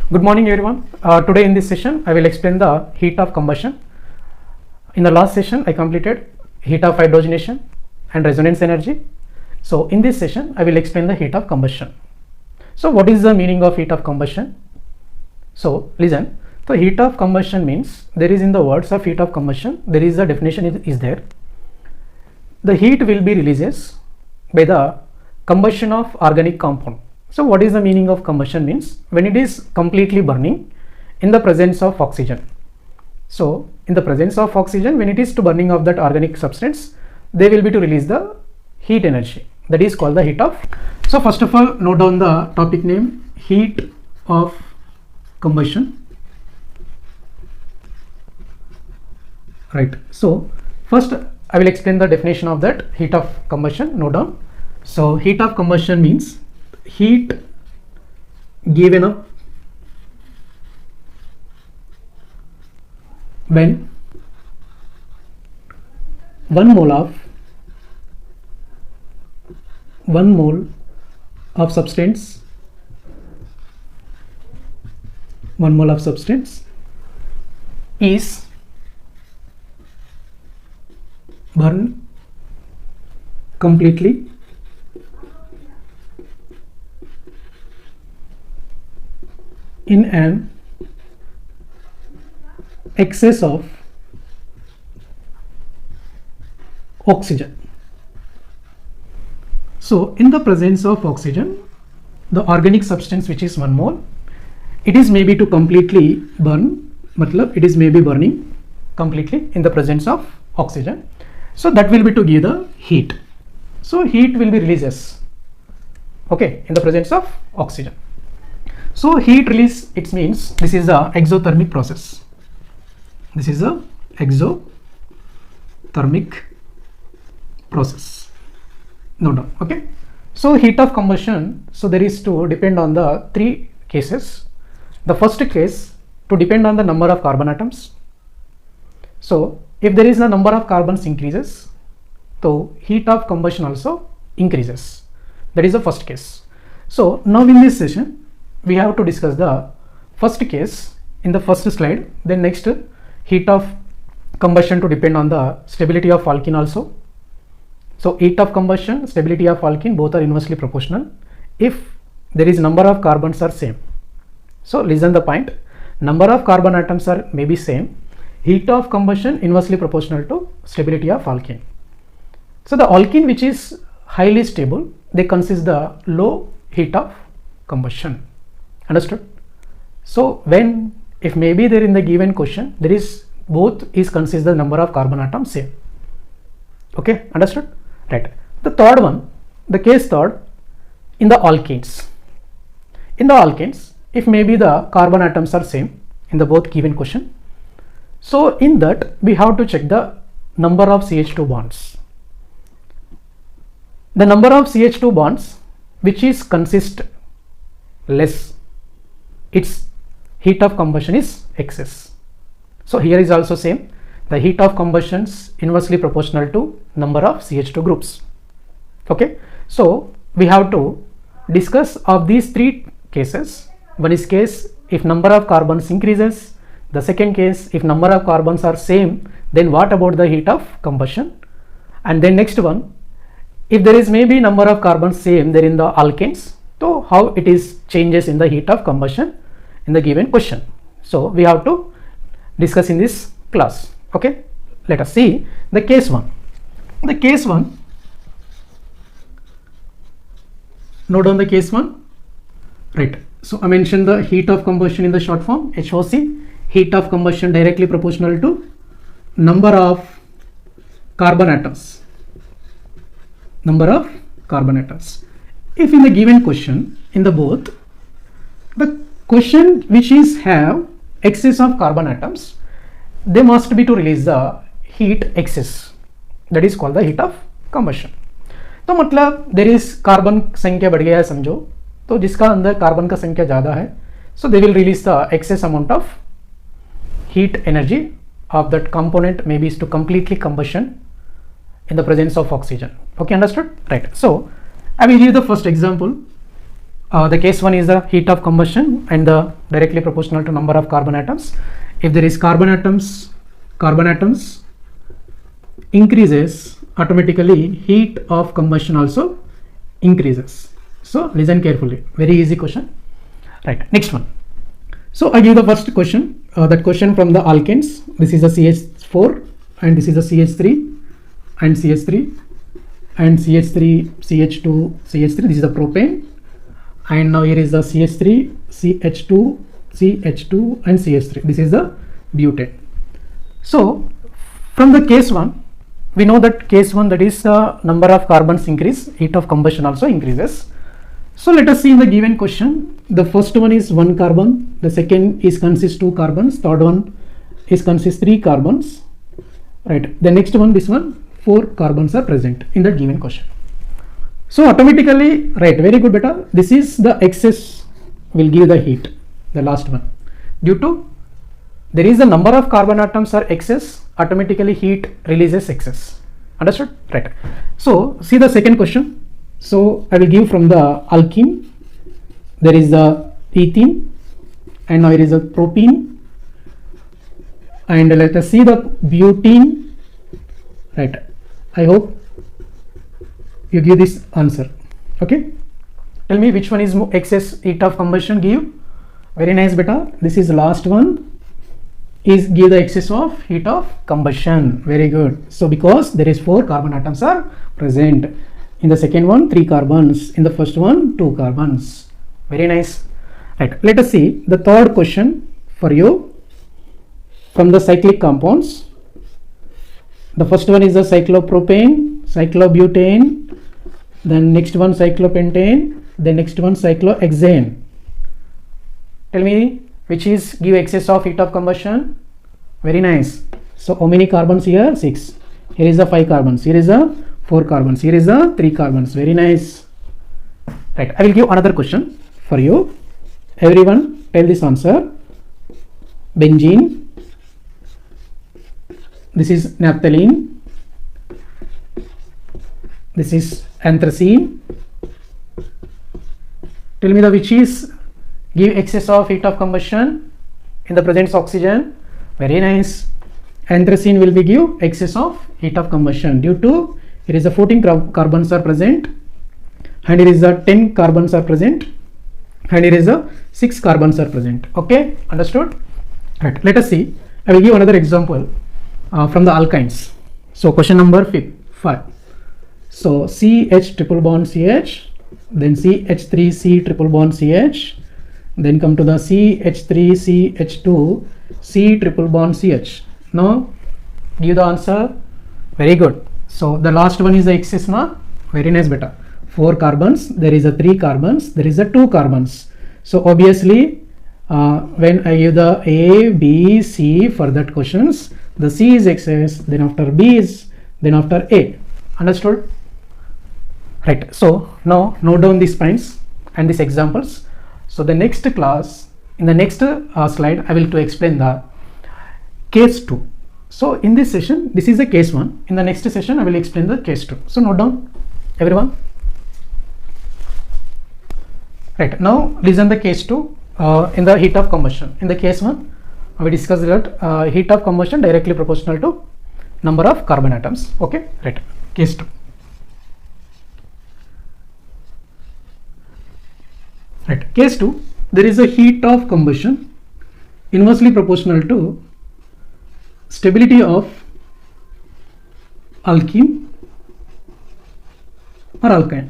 Good morning everyone. Today in this session I will explain the heat of combustion. In the last session I completed heat of hydrogenation and resonance energy. So in this session I will explain the heat of combustion. So what is the meaning of heat of combustion? So listen, the heat of combustion means there is in the words of heat of combustion there is a definition is there. The heat will be releases by the combustion of organic compound. So what is the meaning of combustion means when it is completely burning in the presence of oxygen. So in the presence of oxygen, when it is to burning of that organic substance, they will be to release the heat energy, that is called the heat of. So first of all, note down the topic name, heat of combustion. Right. So first I will explain the definition of that heat of combustion. Note down. So heat of combustion means heat given up when 1 mole of substance is burned completely in an excess of oxygen. So in the presence of oxygen, the organic substance which is 1 mole, it is maybe to completely burn, matlab it is maybe burning completely in the presence of oxygen. So that will be to give the heat. So heat will be releases, okay, in the presence of oxygen. So heat release, it means this is a exothermic process. This is a exothermic process. No doubt. Okay. So heat of combustion. So there is to depend on the 3 cases. The first case to depend on the number of carbon atoms. So if there is a number of carbons increases, so heat of combustion also increases. That is the first case. So now in this session we have to discuss the first case in the first slide. Then next, heat of combustion to depend on the stability of alkene also. So heat of combustion, stability of alkene, both are inversely proportional if there is number of carbons are same. So listen the point, number of carbon atoms are maybe same, heat of combustion inversely proportional to stability of alkene. So the alkene which is highly stable, they consist the low heat of combustion. Understood? So when, if maybe there in the given question there is both is consist the number of carbon atoms same. Okay, understood? Right. The third one, the case third, in the alkanes. In the alkanes, if maybe the carbon atoms are same in the both given question, so in that we have to check the number of CH2 bonds. The number of CH2 bonds which is consist less, its heat of combustion is excess. So here is also same, the heat of combustion is inversely proportional to number of CH2 groups. Okay, so we have to discuss of these 3 cases. One is case if number of carbons increases, the second case if number of carbons are same, then what about the heat of combustion, and then next one, if there is maybe number of carbons same there in the alkanes, so how it is changes in the heat of combustion in the given question. So we have to discuss in this class. Okay, let us see the case 1. The case 1, note down the case 1. Right. So I mentioned the heat of combustion in the short form HOC, heat of combustion directly proportional to number of carbon atoms. Number of carbon atoms. If in the given question in the both, the question which is have excess of carbon atoms, they must be to release the heat excess, that is called the heat of combustion. तो मतलब there is carbon संख्या बढ़ गया है समझो, तो जिसका अंदर कार्बन का संख्या ज़्यादा है, so they will release the excess amount of heat energy of that component maybe is to completely combustion in the presence of oxygen. Okay, understood? Right. So I will give the first example. The case 1 is the heat of combustion and the directly proportional to number of carbon atoms. If there is carbon atoms increases, automatically heat of combustion also increases. So listen carefully, very easy question. Right, next one. So I give the first question, that question from the alkanes. This is a CH4 and this is a CH3 and CH3 and CH3, CH2, CH3. This is the propane, and now here is the CH3, CH2, CH2 and CH3. This is the butane. So from the case 1, we know that case 1, that is the number of carbons increase, heat of combustion also increases. So let us see in the given question. The first one is 1 carbon, the second is consists 2 carbons, third one is consists 3 carbons. Right, the next one, this one, 4 carbons are present in the given question. So automatically, right, very good beta, this is the excess will give the heat, the last one. Due to there is the number of carbon atoms are excess, automatically heat releases excess. Understood? Right. So see the second question. So I will give from the alkene, there is the ethene, and now here is a propene, and let us see the butene. Right, I hope you give this answer. Okay, tell me which one is excess heat of combustion give. Very nice beta, this is the last one, is give the excess of heat of combustion. Very good. So because there is 4 carbon atoms are present, in the second one 3 carbons, in the first one 2 carbons. Very nice. Right, let us see the third question for you from the cyclic compounds. The first one is the cyclopropane, cyclobutane, then next one cyclopentane, then next one cyclohexane. Tell me which is give excess of heat of combustion. Very nice. So how many carbons here? 6. Here is the 5 carbons, here is the 4 carbons, here is the 3 carbons. Very nice. Right, I will give another question for you. Everyone tell this answer. Benzene, this is naphthalene, this is anthracene. Tell me the which is give excess of heat of combustion in the presence of oxygen. Very nice. Anthracene will be give excess of heat of combustion due to here is a 14 carbons are present, and here is a 10 carbons are present, and here is a 6 carbons are present. Okay, understood? Right, let us see. I will give another example from the alkynes. So question number 5. So CH triple bond CH, then CH3C triple bond CH, then come to the CH3CH2 C triple bond CH. Now give the answer. Very good. So the last one is the excess na. Very nice beta. 4 carbons, there is a 3 carbons, there is a 2 carbons. So obviously when I give the A, B, C for that questions, the C is excess, then after B is, then after A. Understood? Right. So now note down these points and these examples. So the next class, in the next slide, I will to explain the case 2. So in this session, this is the case 1. In the next session, I will explain the case 2. So note down, everyone. Right. Now listen the case 2 in the heat of combustion. In the case 1, we discussed that heat of combustion directly proportional to number of carbon atoms. Okay. Right. Case 2. Right. Case 2, there is a heat of combustion inversely proportional to stability of alkene or alkyne.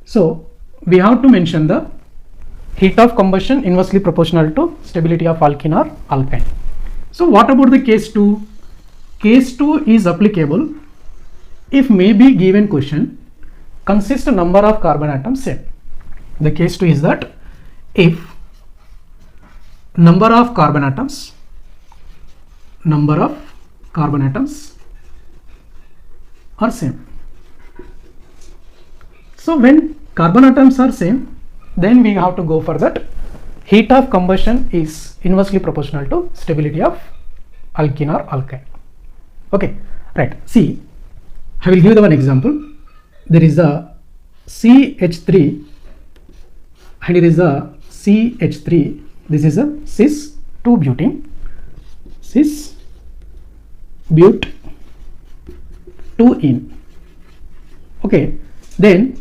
So we have to mention the heat of combustion inversely proportional to stability of alkene or alkyne. So what about the case 2? Case 2 is applicable if may be given question consist number of carbon atoms same. The case 2 is that if number of carbon atoms are same. So when carbon atoms are same, then we have to go for that heat of combustion is inversely proportional to stability of alkene or alkyne. Okay, right. See, I will give you one example. There is a CH3 and it is a CH3. This is a cis 2 butene, cis but 2 in. Okay, then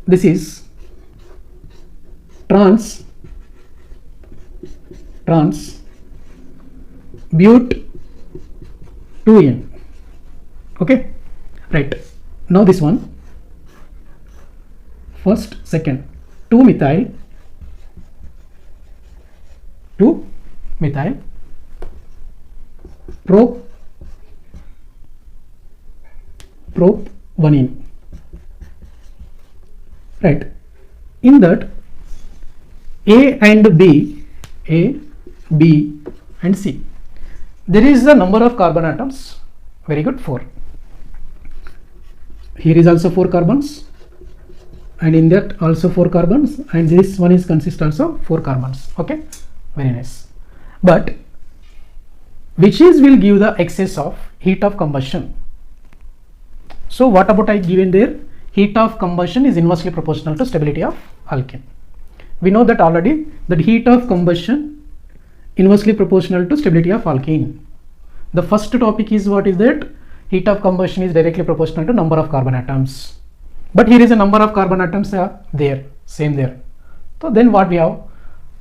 this is trans but 2 in. Okay, right. Now this one, first, second, 2 methyl, prop 1 in. Right. In that, A and B and C, there is the number of carbon atoms. Very good, 4. Here is also 4 carbons, and in that also 4 carbons, and this one is consist also 4 carbons. Okay, very nice. But which is will give the excess of heat of combustion? So what about I given there? Heat of combustion is inversely proportional to stability of alkene. We know that already, that heat of combustion inversely proportional to stability of alkene. The first topic is what is that? Heat of combustion is directly proportional to number of carbon atoms. But here is a number of carbon atoms are there, same there. So then what we have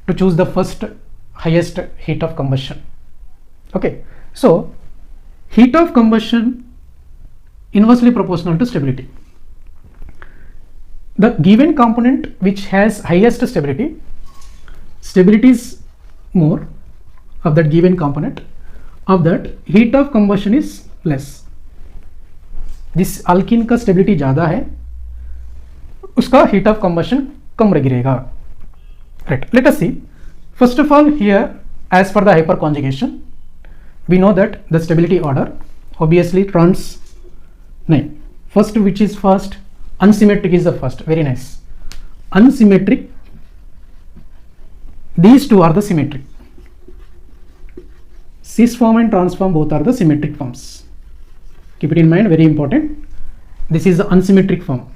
to choose the first highest heat of combustion. Okay, so heat of combustion inversely proportional to stability. The given component which has highest stability is more of that given component, of that heat of combustion is less. This alkene का stability ज़्यादा है, उसका heat of combustion कम रहेगा. Right. Let us see. First of all, here as per the hyperconjugation, we know that the stability order obviously trans. No, first which is first? Unsymmetric is the first. Very nice. Unsymmetric. These two are the symmetric. Cis form and trans form both are the symmetric forms. Keep it in mind, very important. This is the unsymmetric form.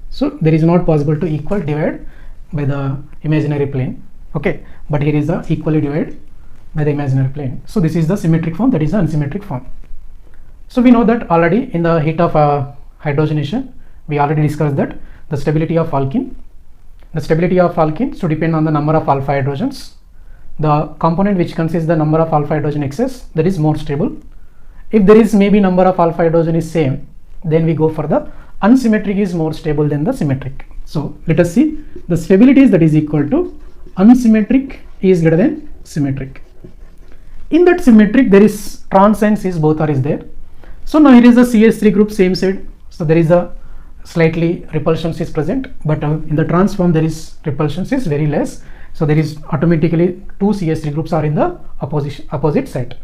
So there is not possible to equal divide by the imaginary plane. Okay, but here is the equally divide by the imaginary plane. So this is the symmetric form, that is the unsymmetric form. So we know that already in the heat of hydrogenation, we already discussed that the stability of alkene. The stability of alkenes to depend on the number of alpha hydrogens. The component which consists the number of alpha hydrogen excess, that is more stable. If there is maybe number of alpha hydrogen is same, then we go for the unsymmetric is more stable than the symmetric. So let us see the stability is that is equal to unsymmetric is greater than symmetric. In that symmetric there is trans and cis both are is there. So now here is the CH3 group same side. So there is a slightly repulsion is present, but in the trans form there is repulsion is very less. So there is automatically two CH3 groups are in the opposite side.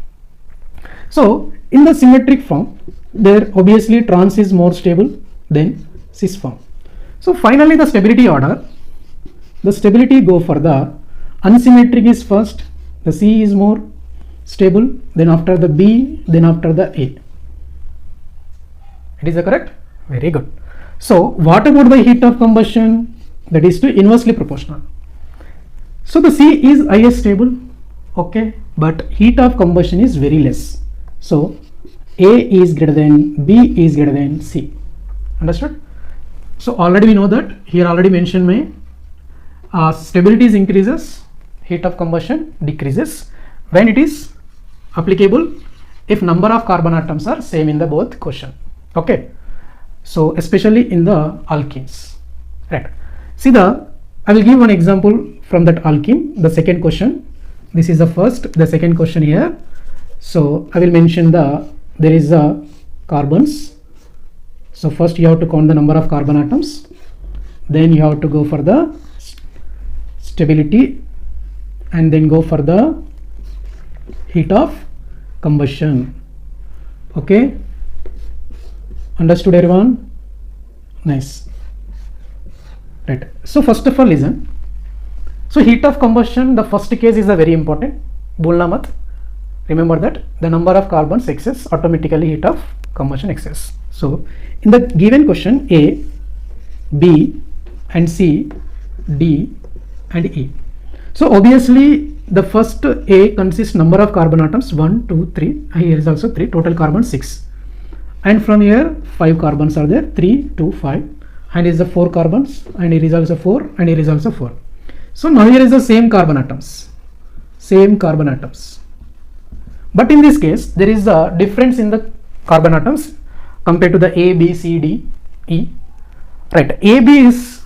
So in the symmetric form, there obviously trans is more stable than cis form. So finally the stability order, the stability go for the unsymmetric is first, the C is more stable, then after the B, then after the A. It is correct? Very good. So what about the heat of combustion? That is to inversely proportional. So the C is highest stable, okay, but heat of combustion is very less. So A is greater than B is greater than C. Understood? So already we know that here already mentioned my stability is increases, heat of combustion decreases when it is applicable if number of carbon atoms are same in the both question. Okay, so especially in the alkenes, right? See I will give one example from that alkene, the second question. This is the first, the second question here. So I will mention there is a carbons. So first you have to count the number of carbon atoms, then you have to go for the stability, and then go for the heat of combustion. Okay, understood everyone? Nice. Right. So first of all listen. So heat of combustion, the first case is a very important. Bhulna mat. Remember that the number of carbons excess, automatically heat of combustion excess. So in the given question, A, B and C, D and E. So obviously the first A consists number of carbon atoms 1, 2, 3. Here is also 3, total carbon 6. And from here 5 carbons are there, 3, 2, 5. And is the 4 carbons, and here is also 4, and here is also 4. So now here is the same carbon atoms. Same carbon atoms. But in this case, there is a difference in the carbon atoms compared to the A, B, C, D, E. Right, A, B is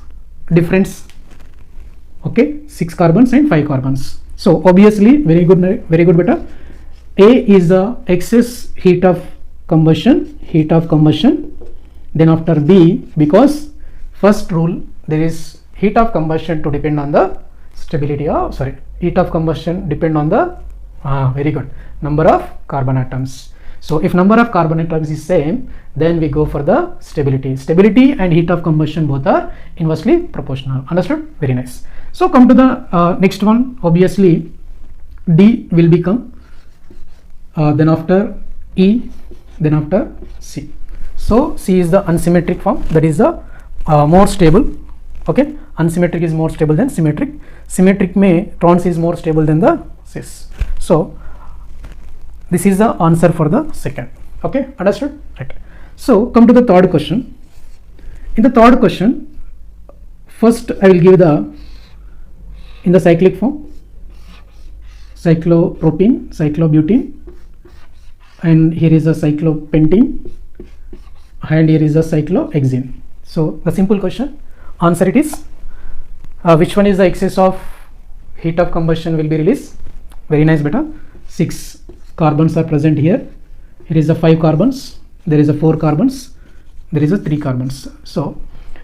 difference. Okay, 6 carbons and 5 carbons. So obviously, very good beta. A is the excess heat of combustion. Then after B, because first rule, there is heat of combustion to depend on the stability of, heat of combustion depend on the, very good, number of carbon atoms. So if number of carbon atoms is same, then we go for the stability. Stability and heat of combustion both are inversely proportional. Understood? Very nice. So come to the next one. Obviously D will become, then after E, then after C. So C is the unsymmetric form, that is the more stable. Okay, unsymmetric is more stable than symmetric. Symmetric may trans is more stable than the cis. So this is the answer for the second. Okay, understood? Right. So come to the third question. In the third question, first I will give the, in the cyclic form, cyclopropene, cyclobutene, and here is a cyclopentene, and here is a cyclohexene. So the simple question, answer it is, which one is the excess of heat of combustion will be released? Very nice beta. 6 carbons are present here. Here is a 5 carbons, there is a 4 carbons, there is a 3 carbons. So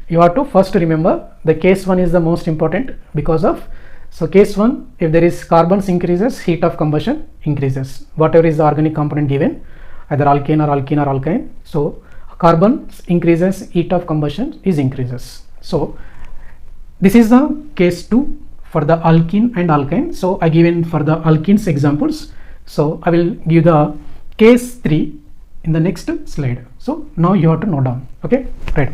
you have to first remember the case 1 is the most important, because of, so case 1, if there is carbons increases, heat of combustion increases, whatever is the organic component given, either alkane or alkene or alkyne. So carbons increases, heat of combustion is increases. So this is the case 2 for the alkene and alkyne. So I given for the alkenes examples. So I will give the case 3 in the next slide. So now you have to note down. Okay, right.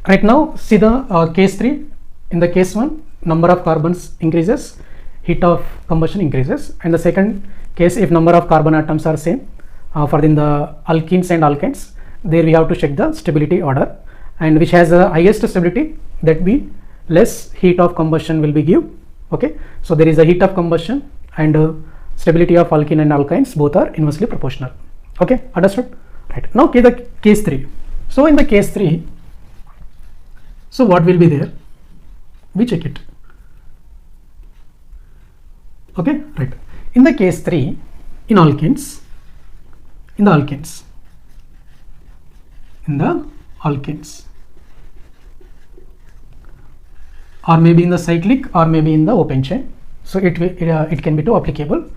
Right now see the case 3. In the case 1, number of carbons increases, heat of combustion increases, and the second case, if number of carbon atoms are same, for in the alkenes and alkynes, there we have to check the stability order, and which has the highest stability, that be less heat of combustion will be give. Okay, so there is a heat of combustion and stability of alkene and alkynes both are inversely proportional. Okay, understood? Right. Now okay, the case 3. So in the case 3, so what will be there? We check it. Okay, right. In the case 3, in the alkenes, or maybe in the cyclic, or maybe in the open chain. So it can be too applicable.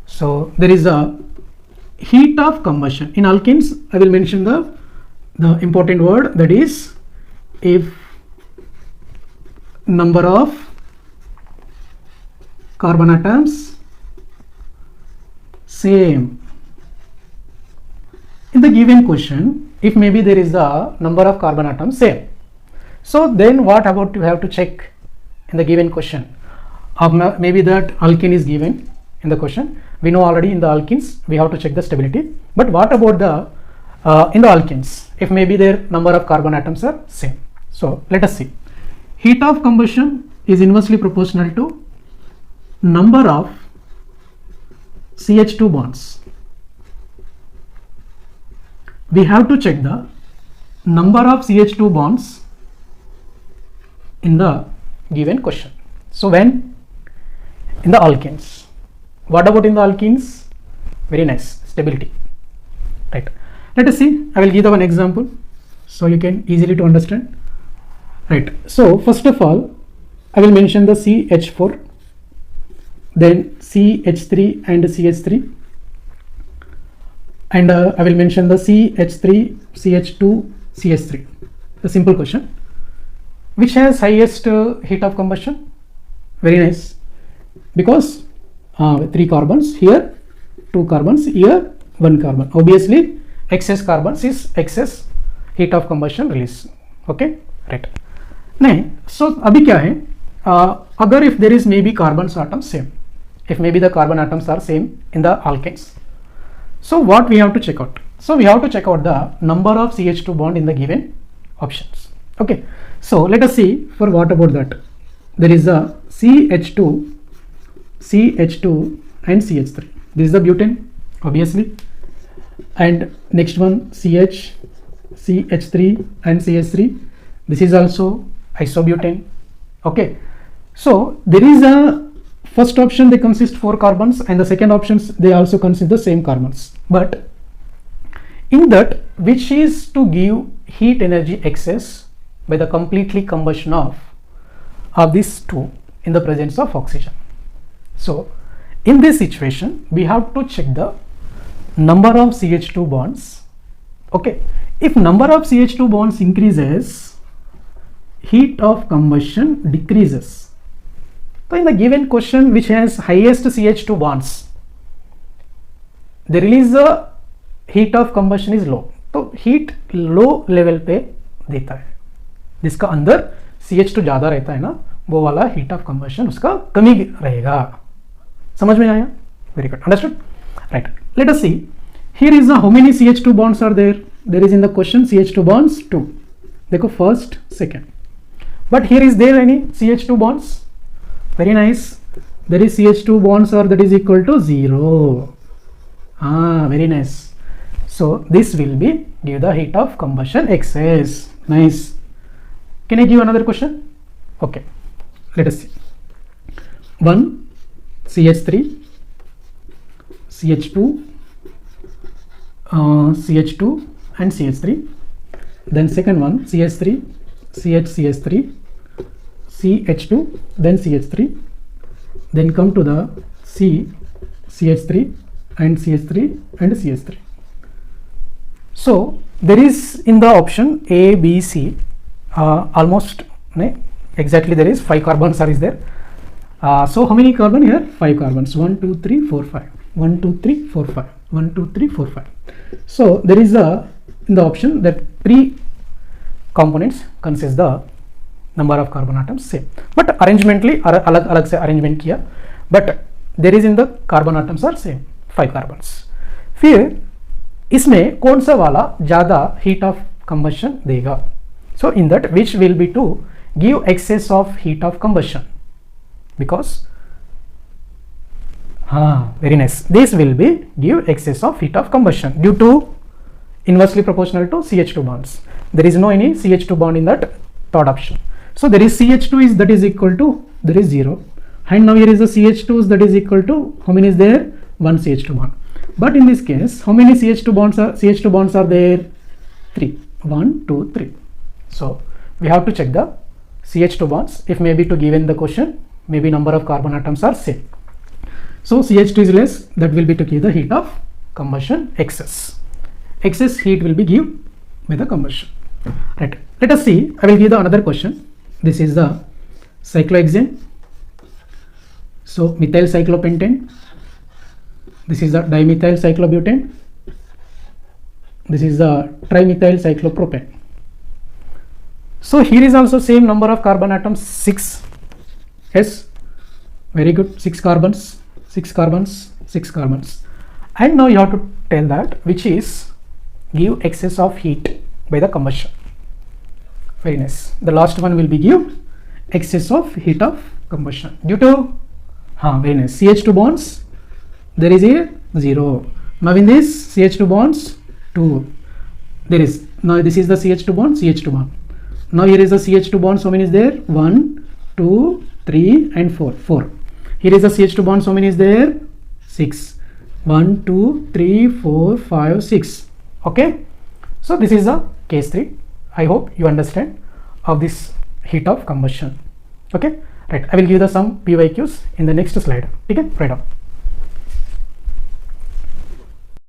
So there is a heat of combustion. In alkenes, I will mention the important word, that is, if number of carbon atoms same. In the given question, if maybe there is a number of carbon atoms same, so then what about you have to check in the given question? Maybe that alkene is given in the question. We know already in the alkenes we have to check the stability. But what about the in the alkenes, if maybe their number of carbon atoms are same? So let us see. Heat of combustion is inversely proportional to number of CH2 bonds. We have to check the number of CH2 bonds in the given question. So when in the alkenes, what about in the alkenes? Very nice, stability. Right. Let us see. I will give the one example so you can easily to understand. Right. So first of all, I will mention the CH4, then CH3 and CH3, and I will mention the CH3, CH2, CH3. The simple question. Which has highest heat of combustion? Very nice. because 3 carbons, here 2 carbons, here 1 carbon. Obviously excess carbons is excess heat of combustion release. Okay, right. नहीं, so अभी क्या है, अगर if there is maybe carbons atoms same, if maybe the carbon atoms are same in the alkanes, so what we have to check out? So we have to check out the number of CH2 bond in the given options. Okay, so let us see for what about that. There is a CH2 and CH3. This is the butane, obviously, and next one CH, CH3 and CH3. This is also isobutane. Okay, so there is a first option, they consist 4 carbons, and the second options they also consist the same carbons, but in that which is to give heat energy excess by the completely combustion of these two in the presence of oxygen. So in this situation we have to check the number of CH2 bonds. Okay, if number of CH2 bonds increases, heat of combustion decreases. So in the given question which has highest CH2 bonds, the release heat of combustion is low, तो heat low level पे देता है, जिसका अंदर CH2 ज़्यादा रहता है ना, वो वाला heat of combustion उसका कमी रहेगा. समझ में आया? Very good, understood? Right. Let us see. Here is how many CH2 bonds are there? There is in the question CH2 bonds 2. देखो first, second. But here is there any CH2 bonds? Very nice. There is CH2 bonds are that is equal to 0. Very nice. So this will be give the heat of combustion excess. Nice. Can I give another question? Okay, let us see. 1 CH3, CH2, CH2 and CH3. Then second one CH3, CH3, CH2, then CH3. Then come to the CH3 and CH3 and CH3. So there is in the option A, B, C, almost exactly there is 5 carbons are is there. So how many carbon here? 5 carbons. 1, 2, 3, 4, 5. 1, 2, 3, 4, 5. 1, 2, 3, 4, 5. So there is a in the option that 3 components consist the number of carbon atoms same, but arrangementally अलग अलग से arrangement किया, but there is in the carbon atoms are same 5 carbons. फिर इसमें कौन सा वाला ज़्यादा heat of combustion देगा? So in that which will be to give excess of heat of combustion, because very nice, this will be give excess of heat of combustion due to inversely proportional to CH2 bonds. There is no any CH2 bond in that third option. So there is CH2 is that is equal to, there is 0, and now here is the CH2 that is equal to how many is there? 1 CH2 bond. But in this case how many CH2 bonds are there? 3. 1, 2, 3. So we have to check the CH2 bonds. If maybe to given the question, maybe number of carbon atoms are same. So CH2 is less, that will be to give the heat of combustion excess. Excess heat will be given by the combustion. Right. Let us see. I will give the another question. This is the cyclohexane. So methyl cyclopentane. This is the dimethyl cyclobutane. This is the trimethyl cyclopropane. So here is also same number of carbon atoms, 6. Yes, very good. 6 carbons, 6 carbons, 6 carbons. And now you have to tell that which is give excess of heat by the combustion. Very nice. The last one will be give excess of heat of combustion due to very nice, CH2 bonds there is a 0. Now in this CH2 bonds 2, there is, now this is the CH2 bond. Now here is the CH2 bonds, how many is there? 1, 2, 3 and 4. Here is the CH2 bonds, how many is there? 6. 1, 2, 3, 4, 5, 6. Okay, so this is the case 3. I hope you understand of this heat of combustion. Okay, right. I will give the some PYQs in the next slide. Okay, right on.